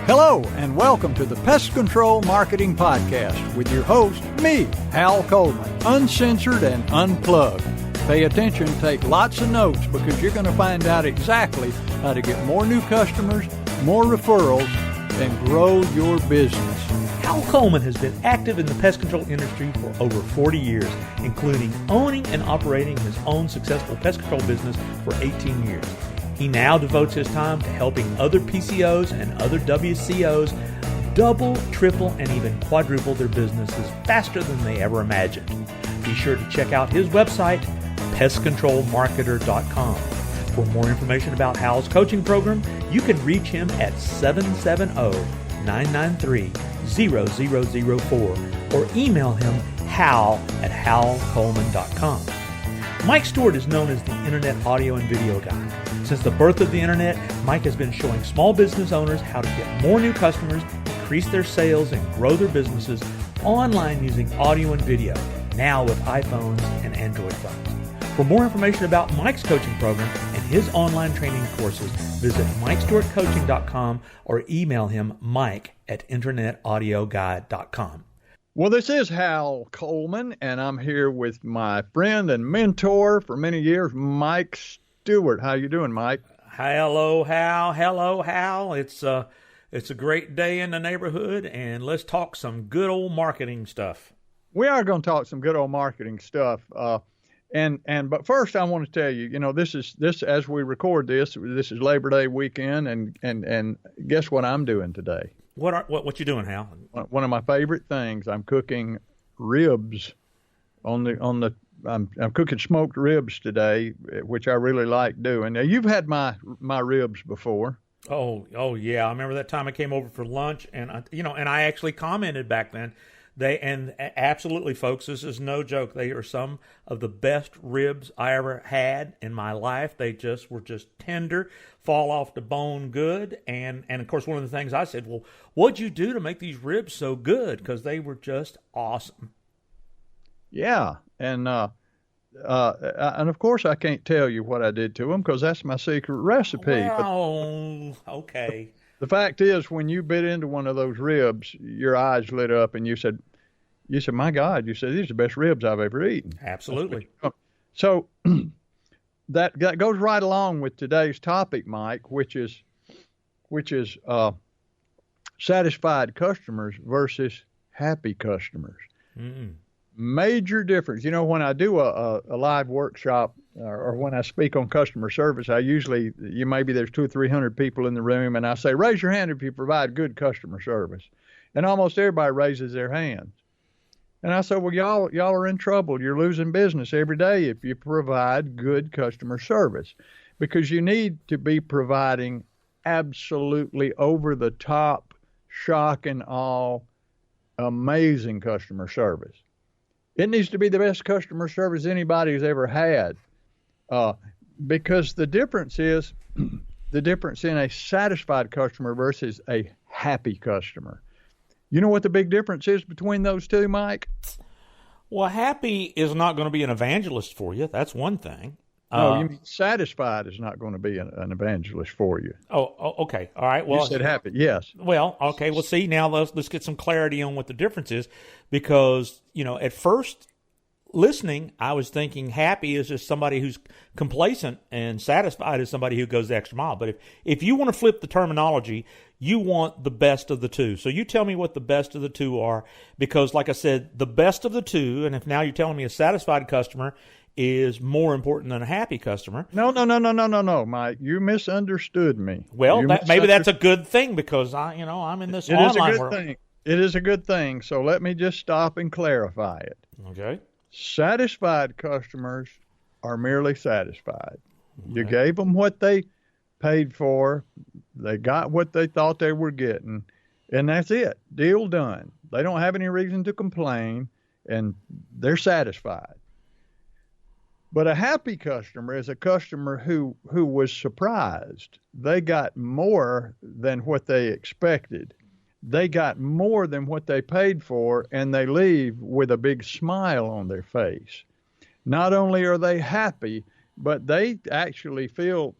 Hello, and welcome to the Pest Control Marketing Podcast with your host, me, Hal Coleman, uncensored and unplugged. Pay attention, take lots of notes, because you're going to find out exactly how to get more new customers, more referrals, and grow your business. Hal Coleman has been active in the pest control industry for over 40 years, including owning and operating his own successful pest control business for 18 years. He now devotes his time to helping other PCOs and other WCOs double, triple, and even quadruple their businesses faster than they ever imagined. Be sure to check out his website, pestcontrolmarketer.com. For more information about Hal's coaching program, you can reach him at 770-993-0004 or email him hal@halcoleman.com. Mike Stewart is known as the Internet audio and video guy. Since the birth of the Internet, Mike has been showing small business owners how to get more new customers, increase their sales, and grow their businesses online using audio and video, now with iPhones and Android phones. For more information about Mike's coaching program and his online training courses, visit MikeStewartCoaching.com or email him mike@internetaudioguide.com. Well, this is Hal Coleman, and I'm here with my friend and mentor for many years, Mike Stewart. How you doing, Mike? Hello, Hal. Hello, Hal. It's a great day in the neighborhood, and let's talk some good old marketing stuff. We are going to talk some good old marketing stuff. But first, I want to tell you, this as we record this is Labor Day weekend, and guess what I'm doing today? What you doing, Hal? One of my favorite things. I'm cooking ribs I'm cooking smoked ribs today, which I really like doing. Now, you've had my ribs before. Oh yeah, I remember that time I came over for lunch, and I actually commented back then. Absolutely, folks, this is no joke. They are some of the best ribs I ever had in my life. They were just tender, fall off the bone good. And of course, one of the things I said, well, what'd you do to make these ribs so good? Because they were just awesome. Yeah. And of course, I can't tell you what I did to them because that's my secret recipe. Oh, okay. The fact is, when you bit into one of those ribs, your eyes lit up, and you said, "My God!" You said, "These are the best ribs I've ever eaten." Absolutely. So that goes right along with today's topic, Mike, which is satisfied customers versus happy customers. Mm. Major difference. When I do a live workshop or when I speak on customer service, maybe there's 200 or 300 people in the room, and I say, raise your hand if you provide good customer service. And almost everybody raises their hands. And I say, well, y'all are in trouble. You're losing business every day if you provide good customer service, because you need to be providing absolutely over the top, shock and awe, amazing customer service. It needs to be the best customer service anybody's ever had, because the difference in a satisfied customer versus a happy customer. You know what the big difference is between those two, Mike? Well, happy is not going to be an evangelist for you. That's one thing. No, you mean satisfied is not going to be an evangelist for you. Oh, okay. All right. Well, you said happy, yes. Well, okay. Well, see, now let's get some clarity on what the difference is, because, at first listening, I was thinking happy is just somebody who's complacent, and satisfied is somebody who goes the extra mile. But if you want to flip the terminology, you want the best of the two. So you tell me what the best of the two are, because like I said, the best of the two, and if now you're telling me a satisfied customer is more important than a happy customer. No, Mike. You misunderstood me. Well, maybe that's a good thing, because I'm in this online world. It is a good thing. So let me just stop and clarify it. Okay. Satisfied customers are merely satisfied. Okay. You gave them what they paid for. They got what they thought they were getting, and that's it. Deal done. They don't have any reason to complain, and they're satisfied. But a happy customer is a customer who was surprised. They got more than what they expected. They got more than what they paid for, and they leave with a big smile on their face. Not only are they happy, but they actually feel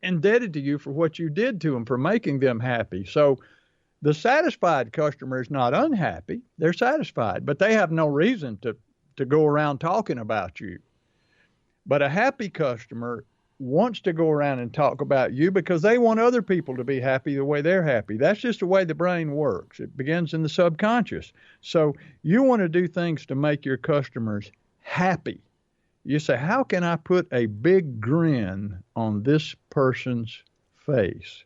indebted to you for what you did to them, for making them happy. So the satisfied customer is not unhappy. They're satisfied, but they have no reason to go around talking about you. But a happy customer wants to go around and talk about you because they want other people to be happy the way they're happy. That's just the way the brain works. It begins in the subconscious. So you want to do things to make your customers happy. You say, how can I put a big grin on this person's face?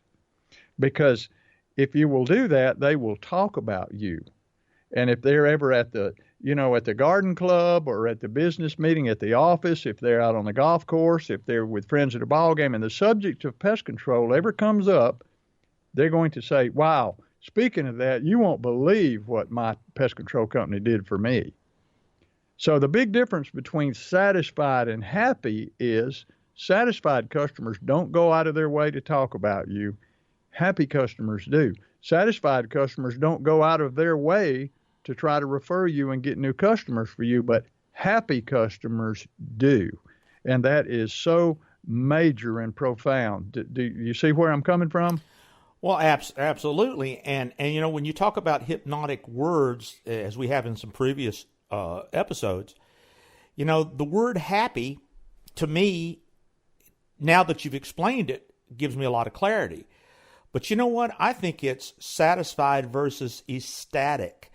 Because if you will do that, they will talk about you. And if they're ever at the garden club or at the business meeting at the office, if they're out on the golf course, if they're with friends at a ball game, and the subject of pest control ever comes up, they're going to say, wow, speaking of that, you won't believe what my pest control company did for me. So the big difference between satisfied and happy is satisfied customers don't go out of their way to talk about you. Happy customers do. Satisfied customers don't go out of their way to try to refer you and get new customers for you, but happy customers do. And that is so major and profound. Do you see where I'm coming from? Well, absolutely. And when you talk about hypnotic words, as we have in some previous episodes, the word happy, to me, now that you've explained it, gives me a lot of clarity. But you know what? I think it's satisfied versus ecstatic,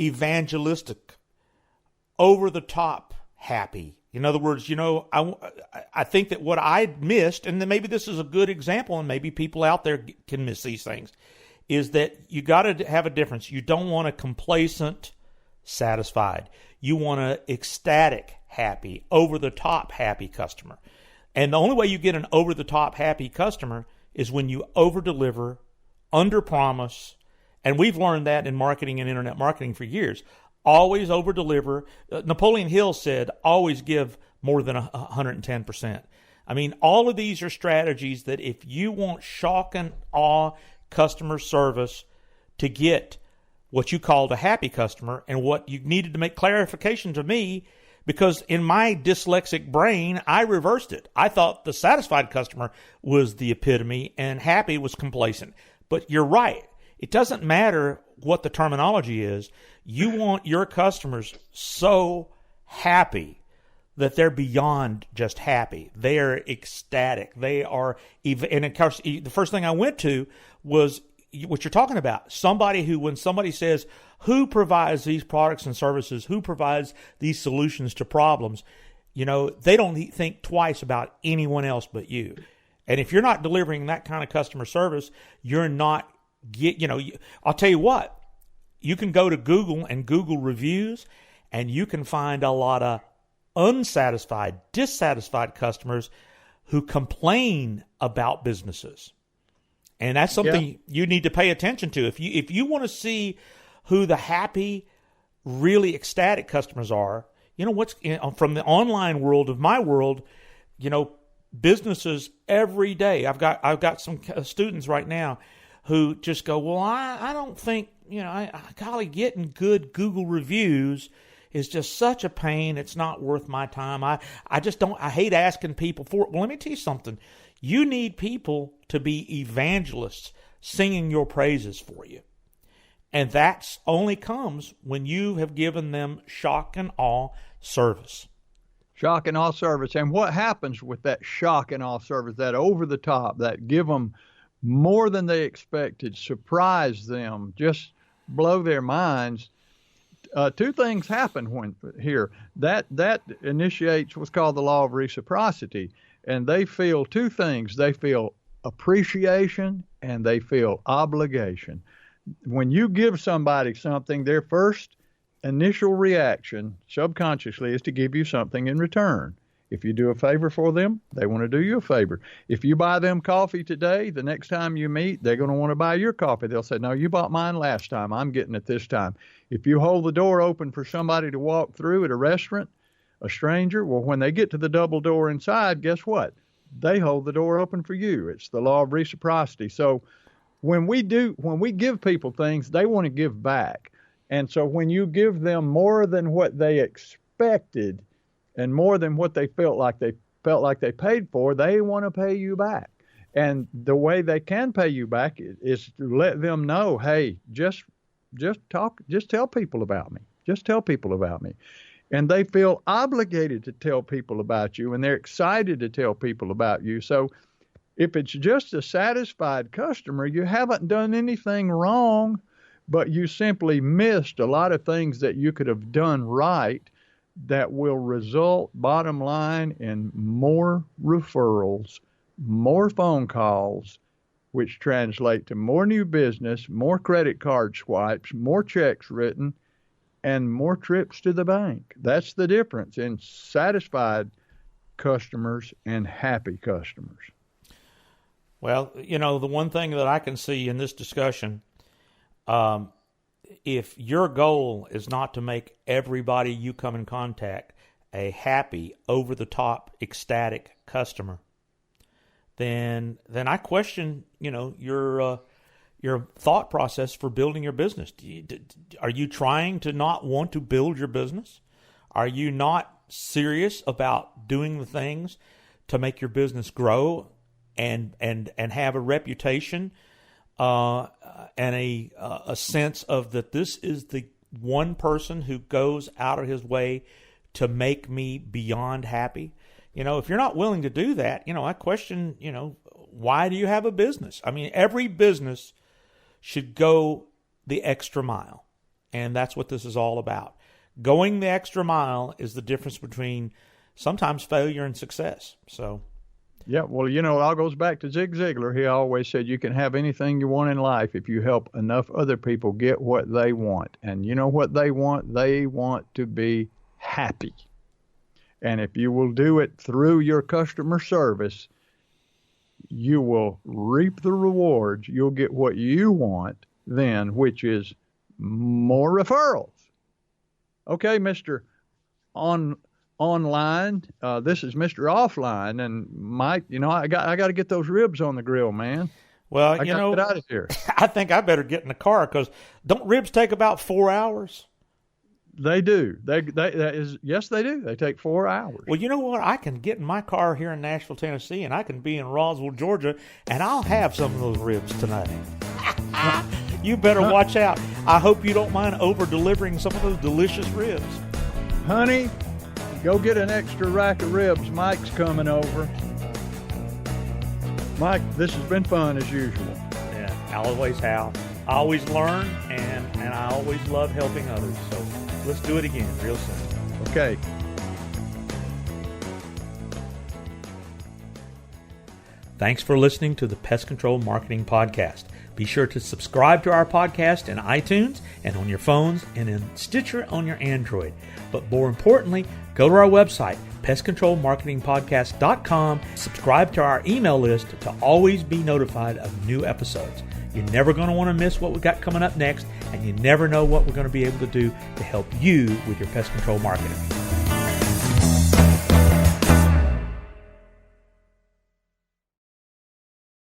evangelistic, over-the-top happy. In other words, I think that what I missed, and then maybe this is a good example, and maybe people out there can miss these things, is that you got to have a difference. You don't want a complacent, satisfied. You want an ecstatic, happy, over-the-top happy customer. And the only way you get an over-the-top happy customer is when you over-deliver, under-promise, and we've learned that in marketing and internet marketing for years. Always over-deliver. Napoleon Hill said, always give more than 110%. I mean, all of these are strategies that if you want shock and awe customer service to get what you called a happy customer, and what you needed to make clarification to me, because in my dyslexic brain, I reversed it. I thought the satisfied customer was the epitome and happy was complacent. But you're right. It doesn't matter what the terminology is. You want your customers so happy that they're beyond just happy. They are ecstatic. They are, and of course, the first thing I went to was what you're talking about. Somebody who, when somebody says, who provides these products and services, who provides these solutions to problems, they don't think twice about anyone else but you. And if you're not delivering that kind of customer service, you're not I'll tell you what, you can go to Google and Google reviews, and you can find a lot of unsatisfied, dissatisfied customers who complain about businesses. And that's something you need to pay attention to. If you want to see who the happy, really ecstatic customers are, from the online world of my world, businesses every day. I've got some students right now who just go, well, I don't think, golly, getting good Google reviews is just such a pain. It's not worth my time. I hate asking people for it. Well, let me tell you something. You need people to be evangelists singing your praises for you. And that only comes when you have given them shock and awe service. Shock and awe service. And what happens with that shock and awe service, that over the top, that give them more than they expected, surprise them, just blow their minds? Two things happen here. That initiates what's called the law of reciprocity. And they feel two things. They feel appreciation and they feel obligation. When you give somebody something, their first initial reaction subconsciously is to give you something in return. If you do a favor for them, they want to do you a favor. If you buy them coffee today, the next time you meet, they're going to want to buy your coffee. They'll say, no, you bought mine last time. I'm getting it this time. If you hold the door open for somebody to walk through at a restaurant, a stranger, well, when they get to the double door inside, guess what? They hold the door open for you. It's the law of reciprocity. So when we give people things, they want to give back. And so when you give them more than what they expected and more than what they felt like they paid for, they want to pay you back. And the way they can pay you back is to let them know, hey, just tell people about me. Just tell people about me. And they feel obligated to tell people about you, and they're excited to tell people about you. So if it's just a satisfied customer, you haven't done anything wrong, but you simply missed a lot of things that you could have done right that will result, bottom line, in more referrals, more phone calls, which translate to more new business, more credit card swipes, more checks written, and more trips to the bank. That's the difference in satisfied customers and happy customers. Well, the one thing that I can see in this discussion, if your goal is not to make everybody you come in contact a happy, over-the-top, ecstatic customer, then I question, your thought process for building your business. Are you trying to not want to build your business? Are you not serious about doing the things to make your business grow and have a reputation and a sense of that this is the one person who goes out of his way to make me beyond happy? If you're not willing to do that, I question, why do you have a business? I mean, every business should go the extra mile. And that's what this is all about. Going the extra mile is the difference between sometimes failure and success. So, yeah, well, it all goes back to Zig Ziglar. He always said you can have anything you want in life if you help enough other people get what they want. And you know what they want? They want to be happy. And if you will do it through your customer service, you will reap the rewards. You'll get what you want then, which is more referrals. Okay, Mr. Online, this is Mr. Offline, and Mike, I got to get those ribs on the grill, man. Well, I got to get out of here. I think I better get in the car, because don't ribs take about 4 hours? They do. Yes, they do. They take 4 hours. Well, you know what? I can get in my car here in Nashville, Tennessee, and I can be in Roswell, Georgia, and I'll have some of those ribs tonight. You better watch out. I hope you don't mind over-delivering some of those delicious ribs. Honey, go get an extra rack of ribs. Mike's coming over. Mike, this has been fun as usual. Yeah, always how. I always learn, and I always love helping others. So let's do it again real soon. Okay. Thanks for listening to the Pest Control Marketing Podcast. Be sure to subscribe to our podcast in iTunes and on your phones and in Stitcher on your Android. But more importantly, go to our website, pestcontrolmarketingpodcast.com. Subscribe to our email list to always be notified of new episodes. You're never going to want to miss what we got coming up next, and you never know what we're going to be able to do to help you with your pest control marketing.